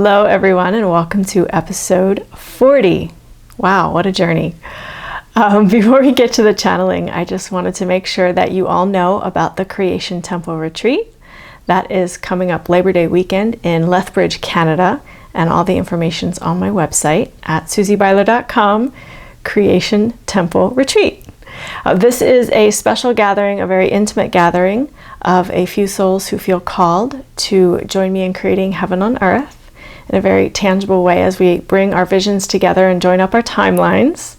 Hello everyone and welcome to episode 40. Wow, what a journey. Before we get to the channeling, I just wanted to make sure that you all know about the Creation Temple Retreat. That is coming up Labor Day weekend in Lethbridge, Canada, and all the information's on my website at susiebeiler.com, Creation Temple Retreat. This is a special gathering, a very intimate gathering of a few souls who feel called to join me in creating heaven on earth in a very tangible way as we bring our visions together and join up our timelines.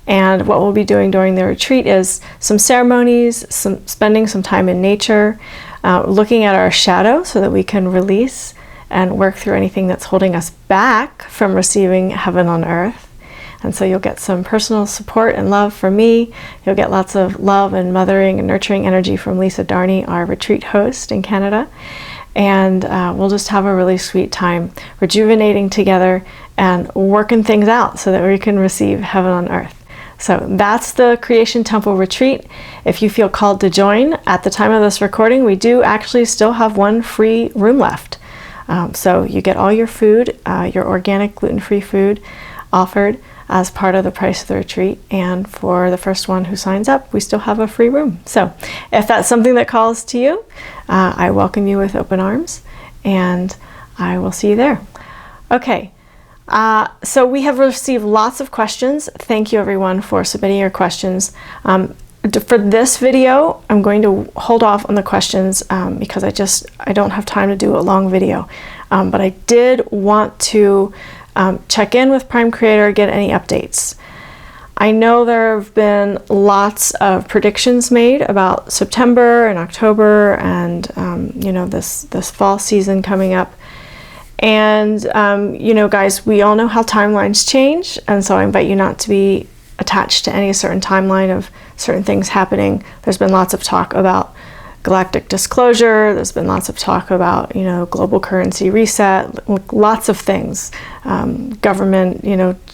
And what we'll be doing during the retreat is some ceremonies, spending some time in nature, looking at our shadow so that we can release and work through anything that's holding us back from receiving heaven on earth. And so you'll get some personal support and love from me. You'll get lots of love and mothering and nurturing energy from Lisa Darney, our retreat host in Canada. And we'll just have a really sweet time rejuvenating together and working things out so that we can receive heaven on earth. So that's the Creation Temple Retreat. If you feel called to join, at the time of this recording, we do actually still have one free room left. So you get all your food, your organic gluten-free food offered as part of the price of the retreat. And for the first one who signs up, we still have a free room. So if that's something that calls to you, I welcome you with open arms and I will see you there. Okay. So we have received lots of questions. Thank you everyone for submitting your questions. For this video, I'm going to hold off on the questions because I don't have time to do a long video. But I did want to check in with Prime Creator, get any updates. I know there have been lots of predictions made about September and October and this fall season coming up. And guys, we all know how timelines change, and so I invite you not to be attached to any certain timeline of certain things happening. There's been lots of talk about galactic disclosure. There's been lots of talk about, global currency reset, lots of things, government,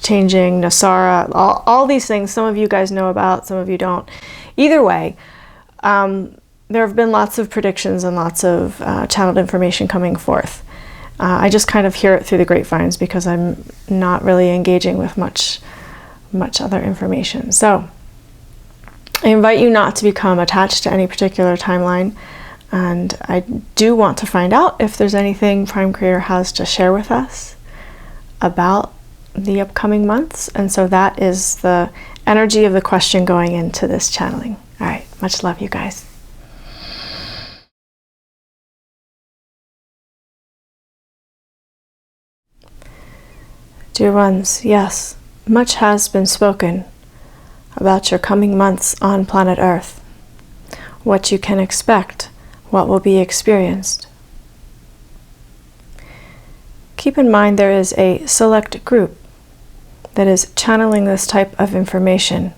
changing, Nasara, all these things. Some of you guys know about, some of you don't. Either way, there have been lots of predictions and lots of channeled information coming forth. I just kind of hear it through the grapevines because I'm not really engaging with much other information. So I invite you not to become attached to any particular timeline, and I do want to find out if there's anything Prime Creator has to share with us about the upcoming months, and so that is the energy of the question going into this channeling. All right, much love, you guys. Dear ones, yes, much has been spoken about your coming months on planet Earth, what you can expect, what will be experienced. Keep in mind there is a select group that is channeling this type of information.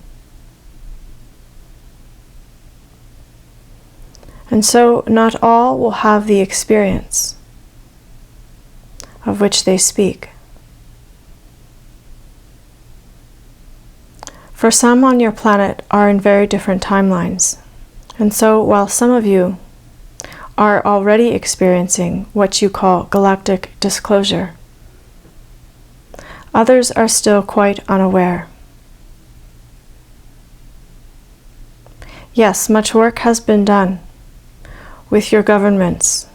And so not all will have the experience of which they speak. For some on your planet are in very different timelines. And so while some of you are already experiencing what you call galactic disclosure, others are still quite unaware. Yes, much work has been done with your governments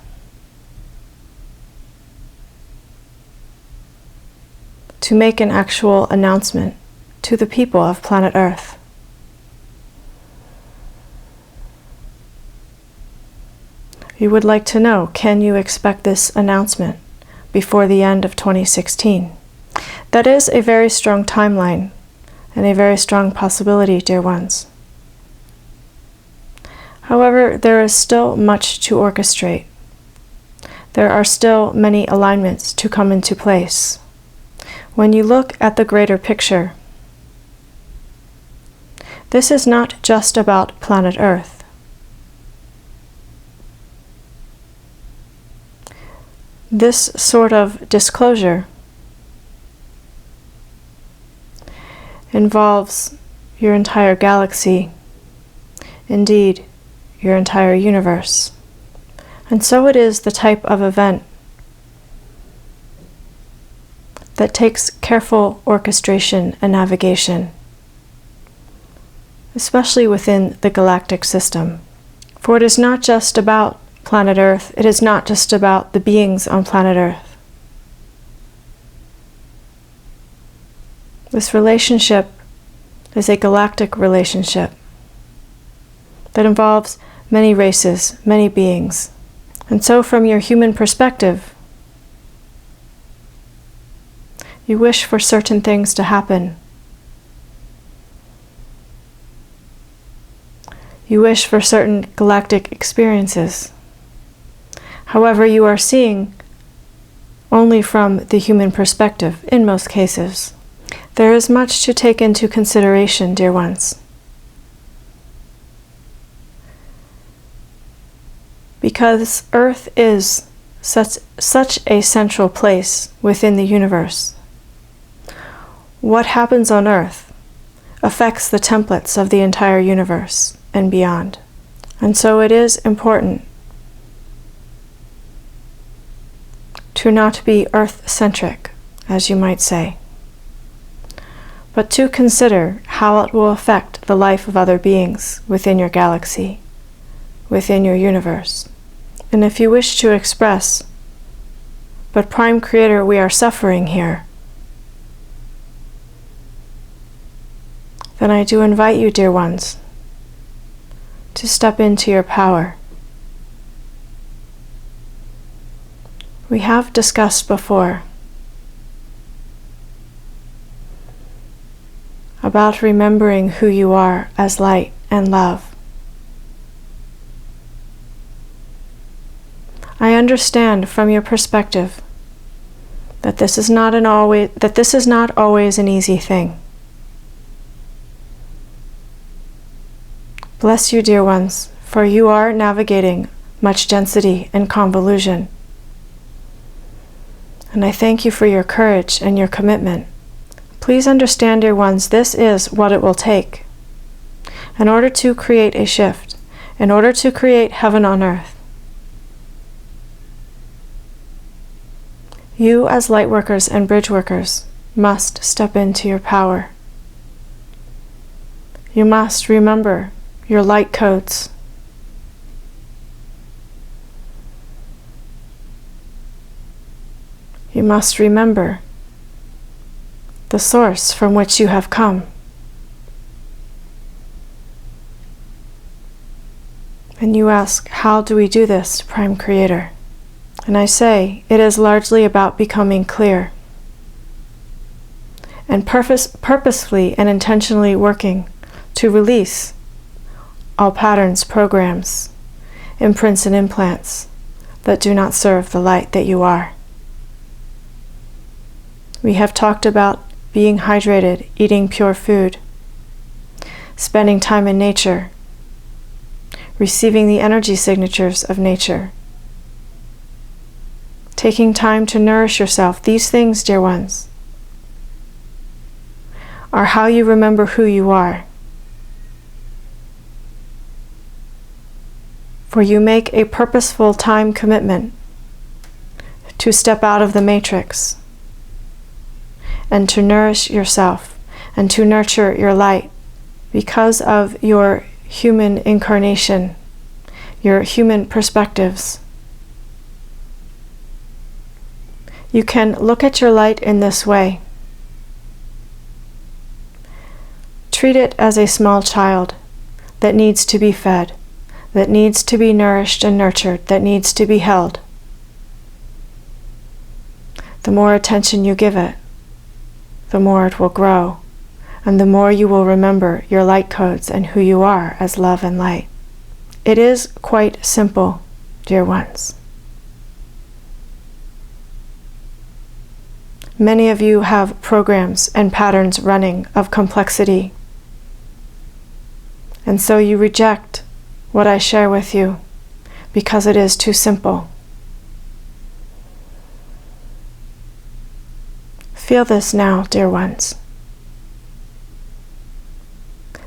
to make an actual announcement to the people of planet Earth. You would like to know, can you expect this announcement before the end of 2016? That is a very strong timeline and a very strong possibility, dear ones. However, there is still much to orchestrate. There are still many alignments to come into place. When you look at the greater picture, this is not just about planet Earth. This sort of disclosure involves your entire galaxy, indeed, your entire universe. And so it is the type of event that takes careful orchestration and navigation, especially within the galactic system. For it is not just about planet Earth, it is not just about the beings on planet Earth. This relationship is a galactic relationship that involves many races, many beings. And so from your human perspective, you wish for certain things to happen. You wish for certain galactic experiences. However, you are seeing only from the human perspective in most cases. There is much to take into consideration, dear ones. Because Earth is such a central place within the universe. What happens on Earth affects the templates of the entire universe and beyond. And so it is important to not be Earth-centric, as you might say, but to consider how it will affect the life of other beings within your galaxy, within your universe. And if you wish to express, but Prime Creator, we are suffering here, then I do invite you, dear ones, to step into your power. We have discussed before about remembering who you are as light and love. I understand from your perspective that this is not always an easy thing. Bless you, dear ones, for you are navigating much density and convolution. And I thank you for your courage and your commitment. Please understand, dear ones, this is what it will take in order to create a shift, in order to create heaven on earth. You, as light workers and bridge workers, must step into your power. You must remember your light codes. You must remember the source from which you have come. And you ask, how do we do this, Prime Creator? And I say, it is largely about becoming clear and purposefully and intentionally working to release all patterns, programs, imprints, and implants that do not serve the light that you are. We have talked about being hydrated, eating pure food, spending time in nature, receiving the energy signatures of nature, taking time to nourish yourself. These things, dear ones, are how you remember who you are. For you make a purposeful time commitment to step out of the matrix and to nourish yourself and to nurture your light because of your human incarnation, your human perspectives. You can look at your light in this way. Treat it as a small child that needs to be fed, that needs to be nourished and nurtured, that needs to be held. The more attention you give it, the more it will grow, and the more you will remember your light codes and who you are as love and light. It is quite simple, dear ones. Many of you have programs and patterns running of complexity, and so you reject what I share with you because it is too simple. Feel this now, dear ones.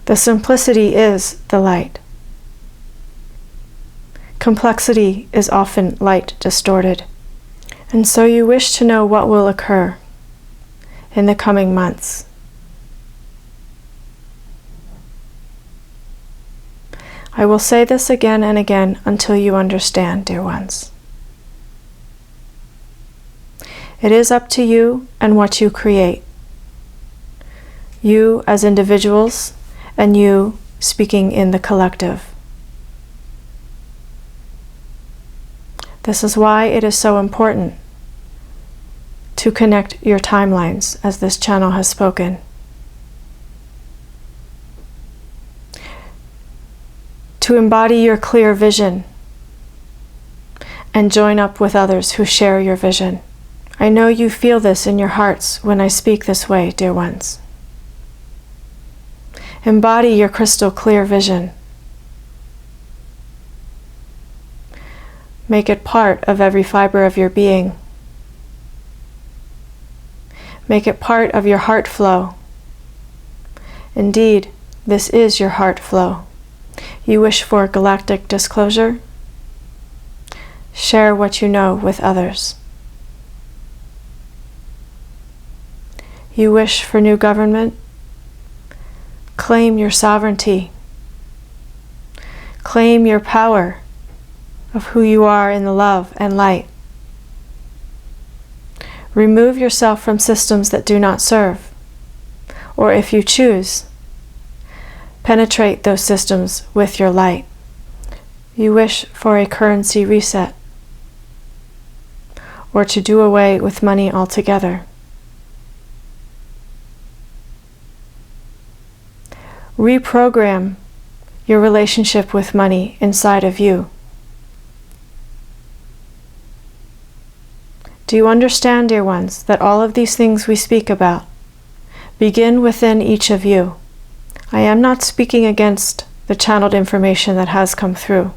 The simplicity is the light. Complexity is often light distorted. And so you wish to know what will occur in the coming months. I will say this again and again until you understand, dear ones. It is up to you and what you create. You as individuals and you speaking in the collective. This is why it is so important to connect your timelines, as this channel has spoken. To embody your clear vision and join up with others who share your vision. I know you feel this in your hearts when I speak this way, dear ones. Embody your crystal clear vision. Make it part of every fiber of your being. Make it part of your heart flow. Indeed, this is your heart flow. You wish for galactic disclosure? Share what you know with others. You wish for new government? Claim your sovereignty. Claim your power of who you are in the love and light. Remove yourself from systems that do not serve, or if you choose, penetrate those systems with your light. You wish for a currency reset, or to do away with money altogether. Reprogram your relationship with money inside of you. Do you understand, dear ones, that all of these things we speak about begin within each of you? I am not speaking against the channeled information that has come through.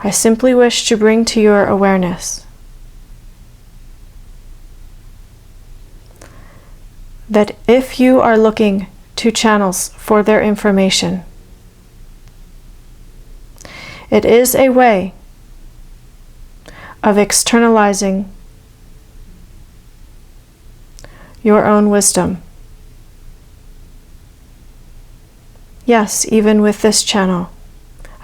I simply wish to bring to your awareness that if you are looking to channels for their information, it is a way of externalizing your own wisdom. Yes, even with this channel.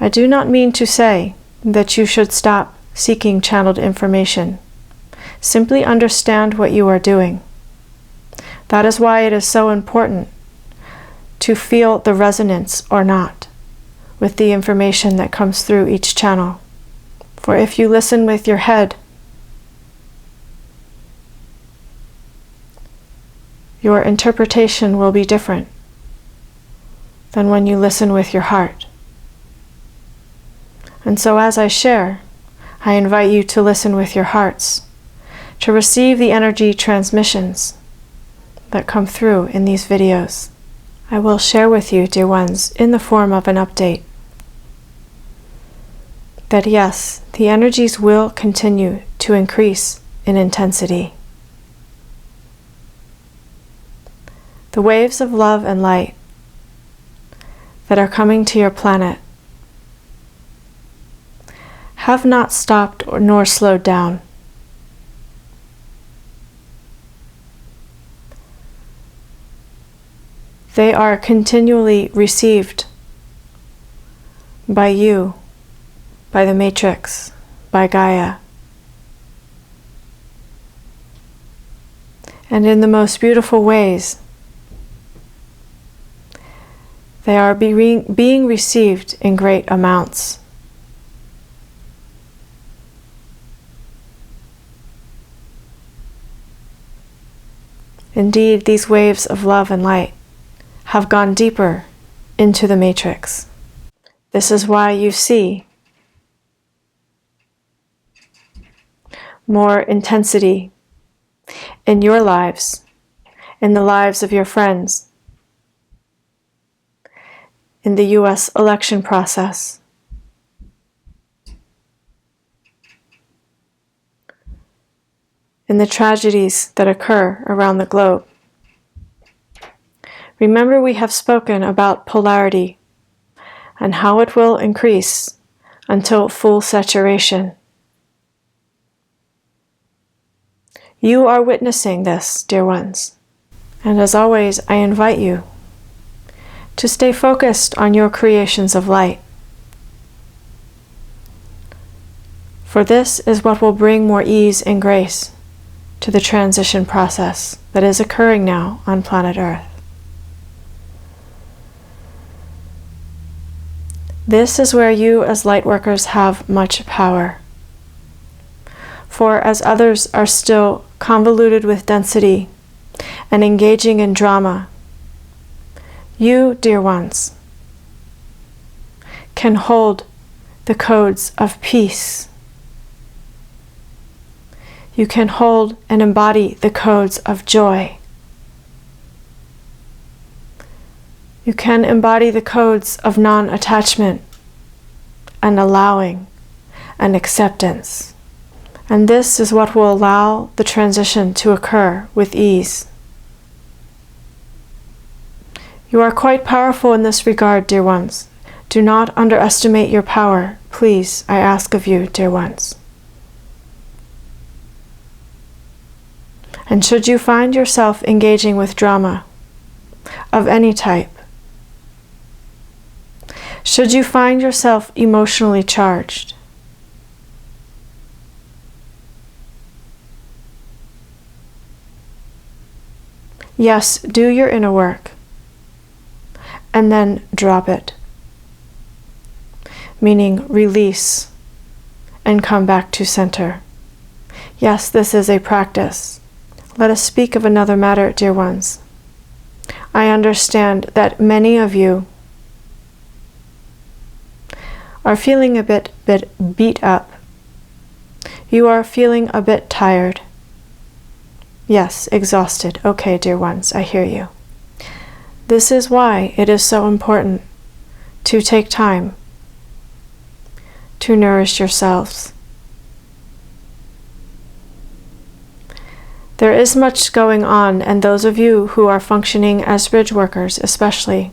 I do not mean to say that you should stop seeking channeled information. Simply understand what you are doing. That is why it is so important to feel the resonance or not with the information that comes through each channel. For if you listen with your head, your interpretation will be different than when you listen with your heart. And so as I share, I invite you to listen with your hearts, to receive the energy transmissions that come through in these videos. I will share with you, dear ones, in the form of an update, that yes, the energies will continue to increase in intensity. The waves of love and light that are coming to your planet have not stopped nor slowed down. They are continually received by you, by the Matrix, by Gaia. And in the most beautiful ways, they are being received in great amounts. Indeed, these waves of love and light have gone deeper into the Matrix. This is why you see more intensity in your lives, in the lives of your friends, in the US election process, in the tragedies that occur around the globe. Remember, we have spoken about polarity and how it will increase until full saturation. You are witnessing this, dear ones. And as always, I invite you to stay focused on your creations of light. For this is what will bring more ease and grace to the transition process that is occurring now on planet Earth. This is where you as light workers have much power. For as others are still convoluted with density and engaging in drama, you, dear ones, can hold the codes of peace. You can hold and embody the codes of joy. You can embody the codes of non-attachment and allowing and acceptance. And this is what will allow the transition to occur with ease. You are quite powerful in this regard, dear ones. Do not underestimate your power, please, I ask of you, dear ones. And should you find yourself engaging with drama of any type, should you find yourself emotionally charged, yes, do your inner work and then drop it, meaning release and come back to center. Yes, this is a practice. Let us speak of another matter, dear ones. I understand that many of you are feeling a bit beat up. You are feeling a bit tired. Yes, exhausted. Okay, dear ones, I hear you. This is why it is so important to take time to nourish yourselves. There is much going on, and those of you who are functioning as bridge workers especially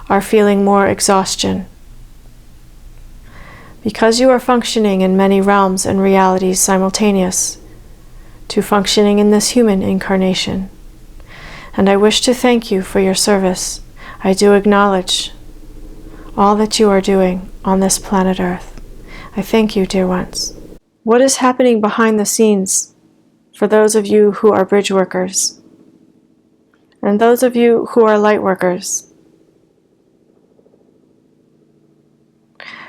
are feeling more exhaustion. Because you are functioning in many realms and realities simultaneous to functioning in this human incarnation. And I wish to thank you for your service. I do acknowledge all that you are doing on this planet Earth. I thank you, dear ones. What is happening behind the scenes for those of you who are bridge workers and those of you who are light workers?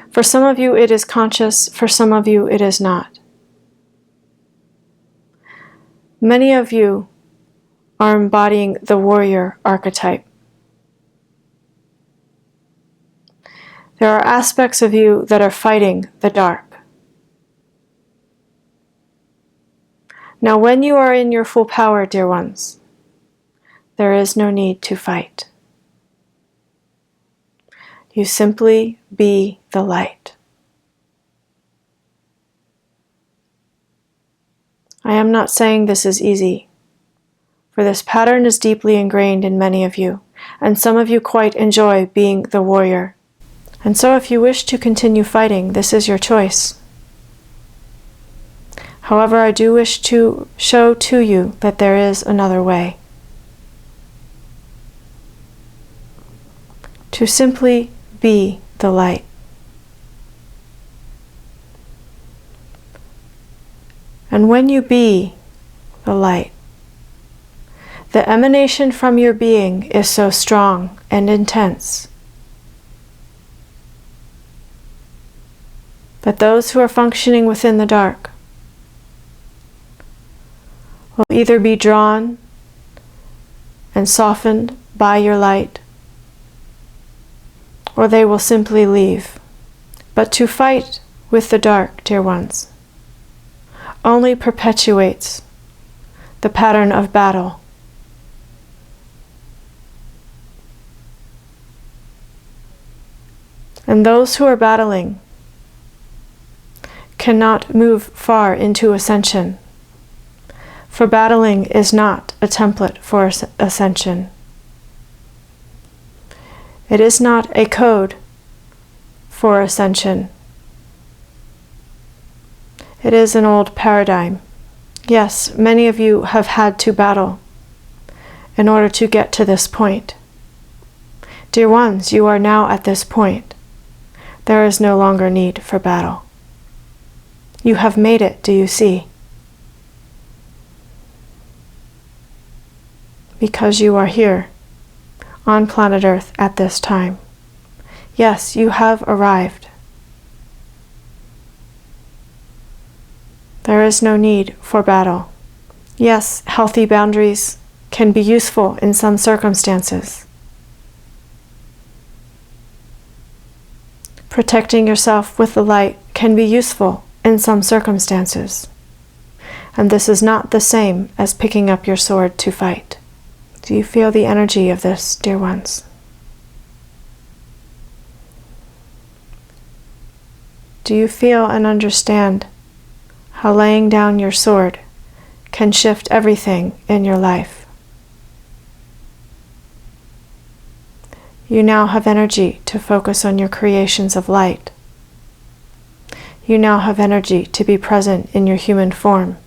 For some of you it is conscious, for some of you it is not. Many of you are embodying the warrior archetype. There are aspects of you that are fighting the dark. Now, when you are in your full power, dear ones, there is no need to fight. You simply be the light. I am not saying this is easy, for this pattern is deeply ingrained in many of you, and some of you quite enjoy being the warrior. And so if you wish to continue fighting, this is your choice. However, I do wish to show to you that there is another way. To simply be the light. And when you be the light, the emanation from your being is so strong and intense that those who are functioning within the dark will either be drawn and softened by your light, or they will simply leave. But to fight with the dark, dear ones, only perpetuates the pattern of battle. And those who are battling cannot move far into ascension, for battling is not a template for ascension. It is not a code for ascension. It is an old paradigm. Yes, many of you have had to battle in order to get to this point. Dear ones, you are now at this point. There is no longer need for battle. You have made it, do you see? Because you are here, on planet Earth at this time. Yes, you have arrived. There is no need for battle. Yes, healthy boundaries can be useful in some circumstances. Protecting yourself with the light can be useful in some circumstances. And this is not the same as picking up your sword to fight. Do you feel the energy of this, dear ones? Do you feel and understand how laying down your sword can shift everything in your life? You now have energy to focus on your creations of light. You now have energy to be present in your human form.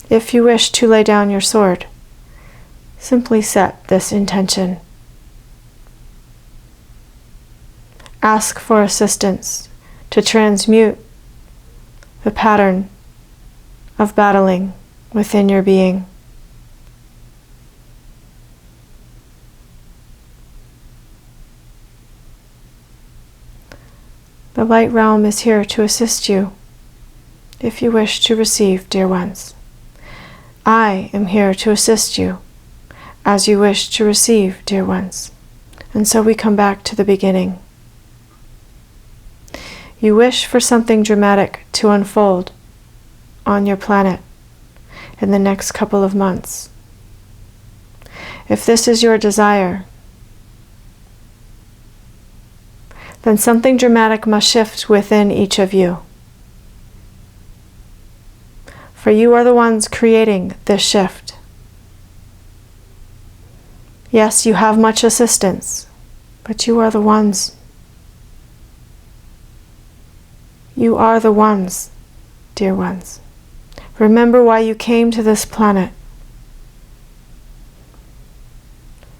If you wish to lay down your sword, simply set this intention. Ask for assistance to transmute the pattern of battling within your being. The light realm is here to assist you if you wish to receive, dear ones. I am here to assist you as you wish to receive, dear ones. And so we come back to the beginning. You wish for something dramatic to unfold on your planet in the next couple of months. If this is your desire, then something dramatic must shift within each of you. For you are the ones creating this shift. Yes, you have much assistance, but you are the ones. You are the ones, dear ones. Remember why you came to this planet.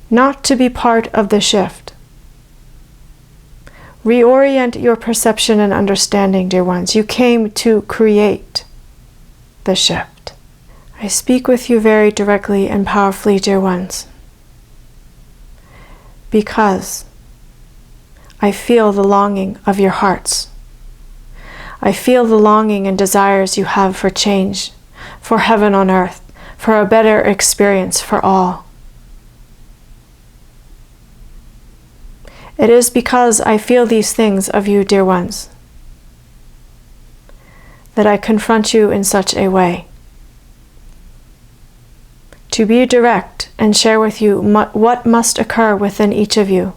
Not to be part of the shift. Reorient your perception and understanding, dear ones. You came to create the shift. I speak with you very directly and powerfully, dear ones, because I feel the longing of your hearts. I feel the longing and desires you have for change, for heaven on earth, for a better experience for all. It is because I feel these things of you, dear ones, that I confront you in such a way. To be direct and share with you what must occur within each of you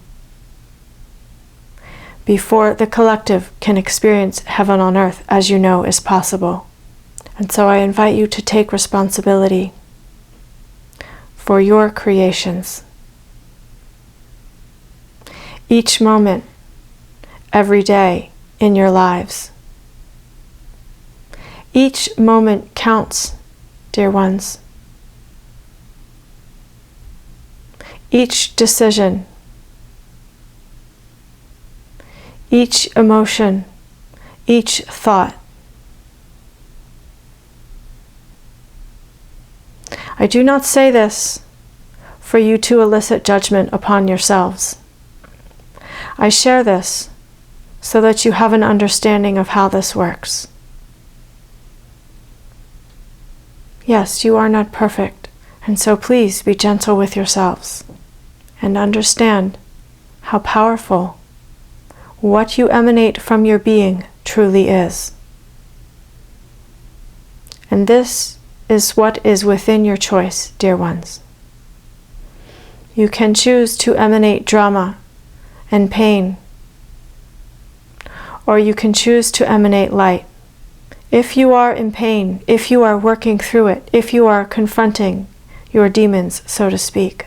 before the collective can experience heaven on earth as you know is possible. And so I invite you to take responsibility for your creations. Each moment, every day in your lives. Each moment counts, dear ones. Each decision, each emotion, each thought. I do not say this for you to elicit judgment upon yourselves. I share this so that you have an understanding of how this works. Yes, you are not perfect, and so please be gentle with yourselves and understand how powerful what you emanate from your being truly is. And this is what is within your choice, dear ones. You can choose to emanate drama and pain, or you can choose to emanate light. If you are in pain, if you are working through it, if you are confronting your demons, so to speak,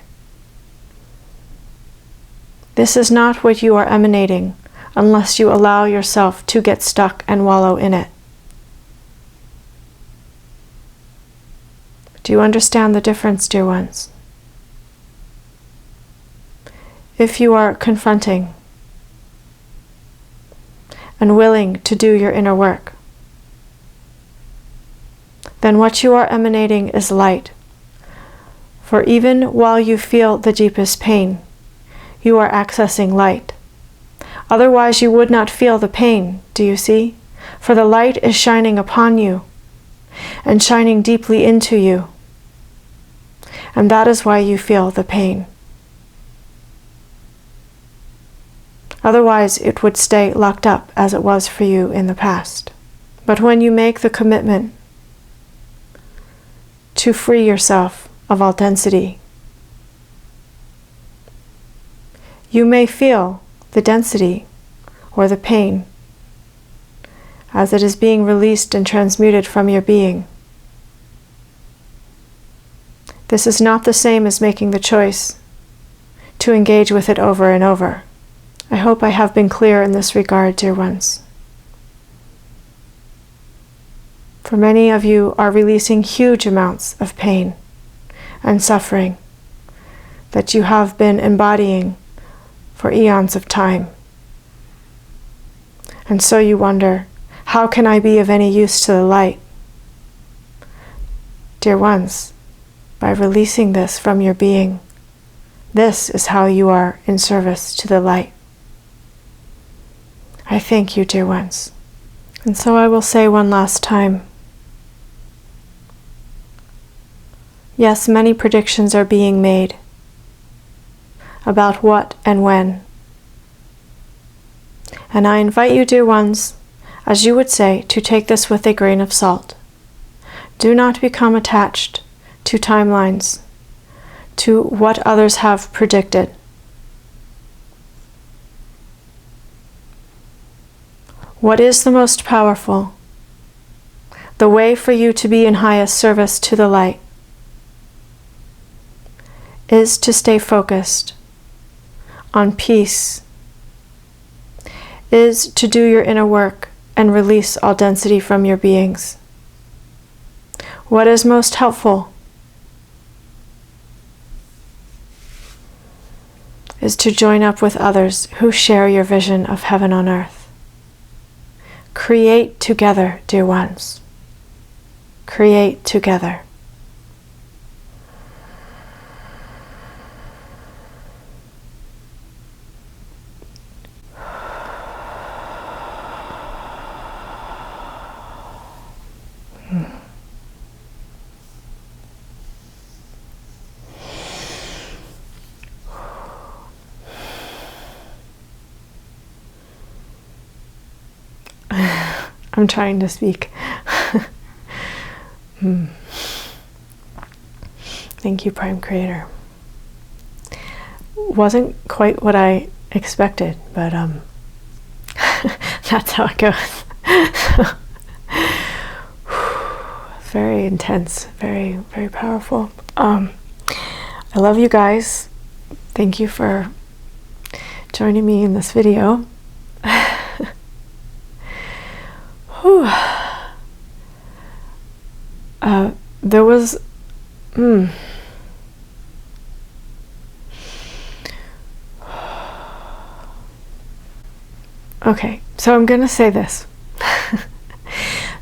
this is not what you are emanating unless you allow yourself to get stuck and wallow in it. Do you understand the difference, dear ones? if you are confronting and willing to do your inner work, then what you are emanating is light. For even while you feel the deepest pain, you are accessing light. Otherwise you would not feel the pain, do you see? For the light is shining upon you and shining deeply into you. And that is why you feel the pain. Otherwise it would stay locked up as it was for you in the past. But when you make the commitment to free yourself of all density, you may feel the density or the pain as it is being released and transmuted from your being. This is not the same as making the choice to engage with it over and over. I hope I have been clear in this regard, dear ones. For many of you are releasing huge amounts of pain and suffering that you have been embodying for eons of time. And so you wonder, how can I be of any use to the light? Dear ones, by releasing this from your being, this is how you are in service to the light. I thank you, dear ones. And so I will say one last time, yes, many predictions are being made about what and when. And I invite you, dear ones, as you would say, to take this with a grain of salt. Do not become attached to timelines, to what others have predicted. What is the most powerful? The way for you to be in highest service to the light is to stay focused on peace, is to do your inner work and release all density from your beings. What is most helpful is to join up with others who share your vision of heaven on earth. Create together, dear ones. Create together. I'm trying to speak. Thank you, Prime Creator. Wasn't quite what I expected, but that's how it goes. Very intense, very, very powerful. I love you guys. Thank you for joining me in this video. There was okay, so I'm gonna say this.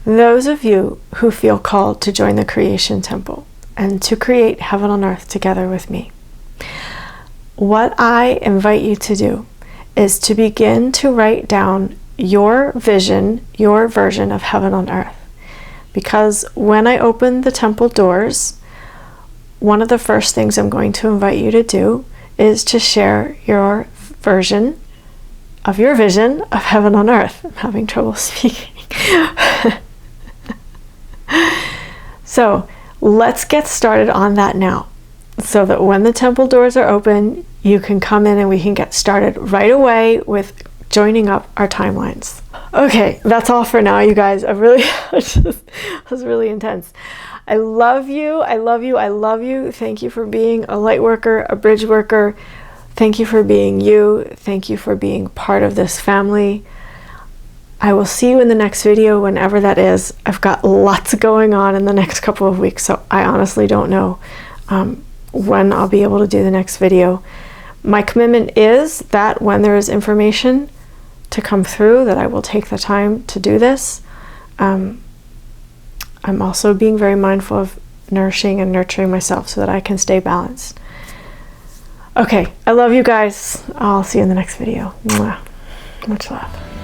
Those of you who feel called to join the Creation Temple and to create heaven on earth together with me, what I invite you to do is to begin to write down your vision, your version of heaven on earth. Because when I open the temple doors, one of the first things I'm going to invite you to do is to share your version of your vision of heaven on earth. I'm having trouble speaking. So let's get started on that now, so that when the temple doors are open, you can come in and we can get started right away with joining up our timelines. Okay, that's all for now, you guys. I really it was really intense. I love you. I love you. I love you. Thank you for being a light worker, a bridge worker. Thank you for being you. Thank you for being part of this family. I will see you in the next video, whenever that is. I've got lots going on in the next couple of weeks, so I honestly don't know when I'll be able to do the next video. My commitment is that when there is information to come through, that I will take the time to do this. I'm also being very mindful of nourishing and nurturing myself so that I can stay balanced. Okay, I love you guys. I'll see you in the next video. Mwah. Much love.